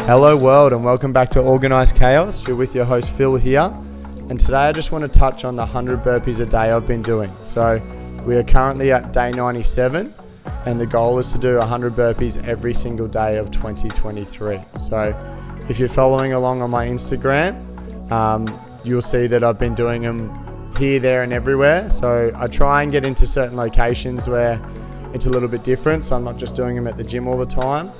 Hello world, and welcome back to Organised Chaos. You're with your host Phil here, and today I just want to touch on the 100 burpees a day I've been doing. So we are currently at day 97, and the goal is to do 100 burpees every single day of 2023. So if you're following along on my Instagram, you'll see that I've been doing them here, there and everywhere. So I try and get into certain locations where it's a little bit different, so I'm not just doing them at the gym all the time.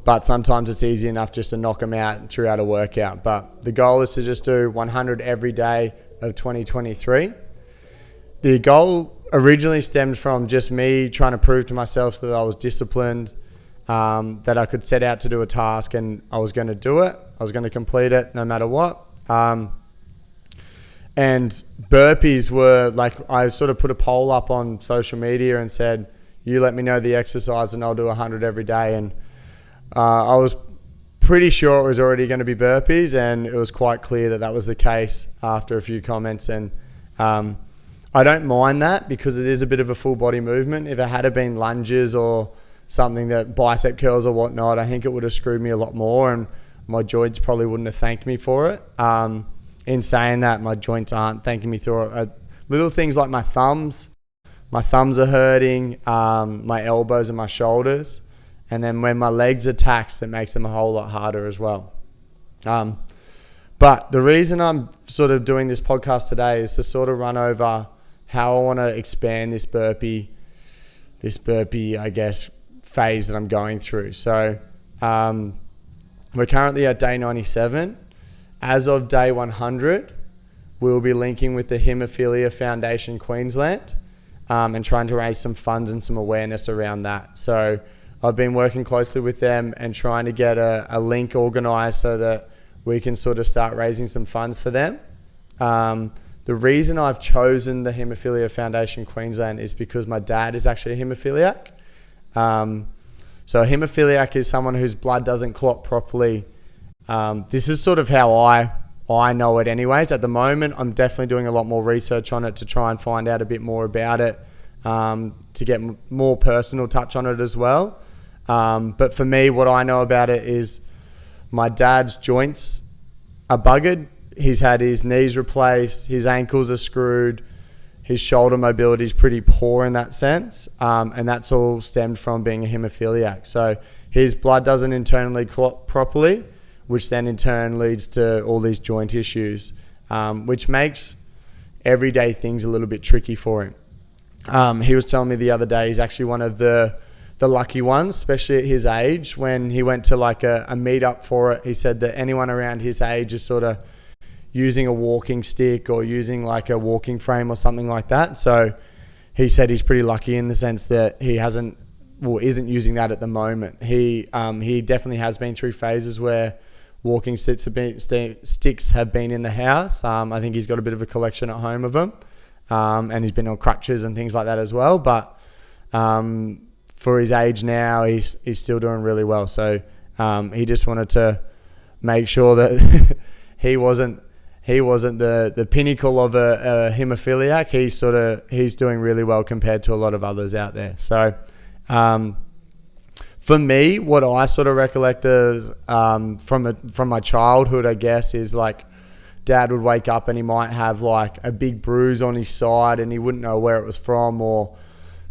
But sometimes it's easy enough just to knock them out throughout a workout. But the goal is to just do 100 every day of 2023. The goal originally stemmed from just me trying to prove to myself that I was disciplined, that I could set out to do a task and I was going to do it. I was going to complete it no matter what. And burpees were like, I sort of put a poll up on social media and said, you let me know the exercise and I'll do 100 every day. And I was pretty sure it was already going to be burpees, and it was quite clear that that was the case after a few comments. And I don't mind that because it is a bit of a full body movement. If it had been lunges or something that bicep curls or whatnot, I think it would have screwed me a lot more, and my joints probably wouldn't have thanked me for it. In saying that, my joints aren't thanking me for it. Little things like my thumbs are hurting, my elbows and my shoulders. And then when my legs are taxed, it makes them a whole lot harder as well. But the reason I'm sort of doing this podcast today is to sort of run over how I want to expand this burpee, I guess, phase that I'm going through. So we're currently at day 97. As of day 100, we'll be linking with the Haemophilia Foundation Queensland and trying to raise some funds and some awareness around that. So I've been working closely with them and trying to get a link organised so that we can sort of start raising some funds for them. The reason I've chosen the Haemophilia Foundation Queensland is because my dad is actually a haemophiliac. So a haemophiliac is someone whose blood doesn't clot properly. This is sort of how I know it anyways. At the moment, I'm definitely doing a lot more research on it to try and find out a bit more about it, to get more personal touch on it as well. But for me, what I know about it is my dad's joints are buggered. He's had his knees replaced, his ankles are screwed, his shoulder mobility is pretty poor in that sense, and that's all stemmed from being a haemophiliac. So his blood doesn't internally clot properly, which then in turn leads to all these joint issues, which makes everyday things a little bit tricky for him. He was telling me the other day he's actually one of the lucky ones, especially at his age. When he went to like a meetup for it, he said that anyone around his age is sort of using a walking stick or using like a walking frame or something like that. So he said he's pretty lucky in the sense that he isn't using that at the moment. He definitely has been through phases where walking sticks have been in the house. I think he's got a bit of a collection at home of them. And he's been on crutches and things like that as well. But for his age now, he's still doing really well. So he just wanted to make sure that he wasn't the pinnacle of a haemophiliac. He's doing really well compared to a lot of others out there. So for me, what I sort of recollect is from my childhood, I guess, is like Dad would wake up and he might have like a big bruise on his side and he wouldn't know where it was from. Or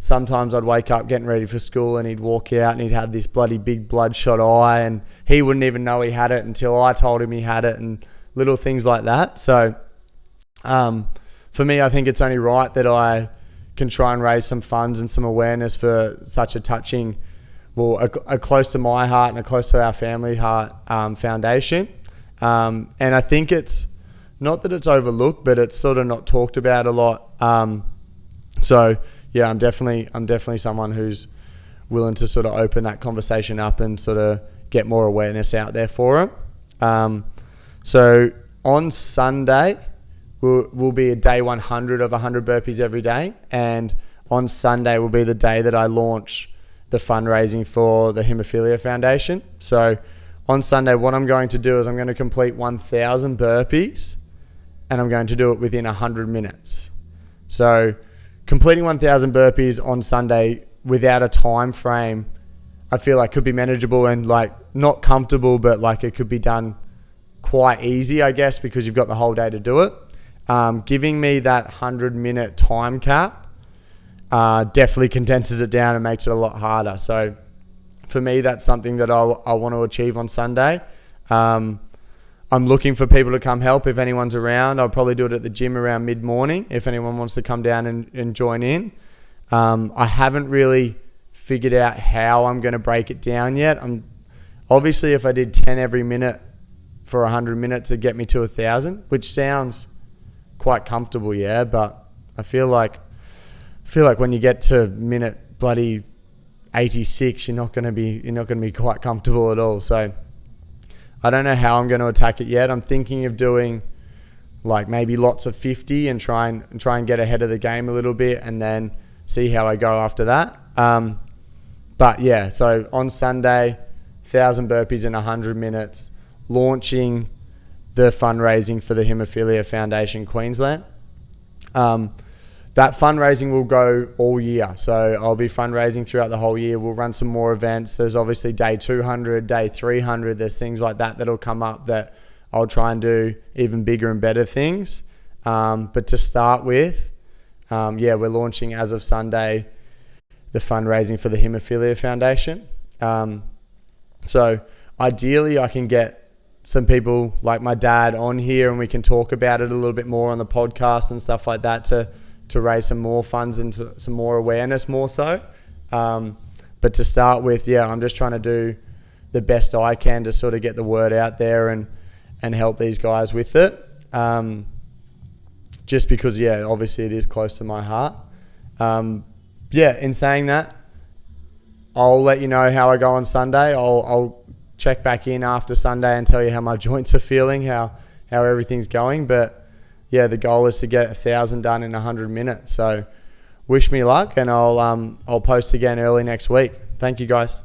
sometimes I'd wake up getting ready for school and he'd walk out and he'd have this bloody big bloodshot eye and he wouldn't even know he had it until I told him he had it, and little things like that. So for me, I think it's only right that I can try and raise some funds and some awareness for such a touching, a close to my heart and a close to our family heart foundation. And I think it's not that it's overlooked, but it's sort of not talked about a lot. So yeah, I'm definitely someone who's willing to sort of open that conversation up and sort of get more awareness out there for them. So on Sunday will be a day 100 of 100 burpees every day, and on Sunday will be the day that I launch the fundraising for the Haemophilia Foundation. So on Sunday, what I'm going to do is I'm going to complete 1,000 burpees and I'm going to do it within 100 minutes. So completing 1,000 burpees on Sunday without a time frame, I feel like could be manageable and like not comfortable, but like it could be done quite easy, I guess, because you've got the whole day to do it. Giving me that 100-minute time cap definitely condenses it down and makes it a lot harder. So for me, that's something that I want to achieve on Sunday. I'm looking for people to come help if anyone's around. I'll probably do it at the gym around mid-morning if anyone wants to come down and join in. I haven't really figured out how I'm going to break it down yet. Obviously, if I did 10 every minute for 100 minutes, it'd get me to 1,000, which sounds quite comfortable, yeah. But I feel like when you get to minute bloody 86, you're not going to be quite comfortable at all. So I don't know how I'm going to attack it yet. I'm thinking of doing like maybe lots of 50 and try and get ahead of the game a little bit, and then see how I go after that. But yeah, so on Sunday, 1,000 burpees in 100 minutes, launching the fundraising for the Haemophilia Foundation Queensland. That fundraising will go all year. So I'll be fundraising throughout the whole year. We'll run some more events. There's obviously day 200, day 300. There's things like that that'll come up that I'll try and do even bigger and better things. But to start with, we're launching as of Sunday the fundraising for the Haemophilia Foundation. So ideally I can get some people like my dad on here and we can talk about it a little bit more on the podcast and stuff like that to raise some more funds and some more awareness more so. But to start with, I'm just trying to do the best I can to sort of get the word out there and help these guys with it. Just because, obviously it is close to my heart. In saying that, I'll let you know how I go on Sunday. I'll check back in after Sunday and tell you how my joints are feeling, how everything's going. But the goal is to get 1,000 done in 100 minutes. So wish me luck, and I'll post again early next week. Thank you, guys.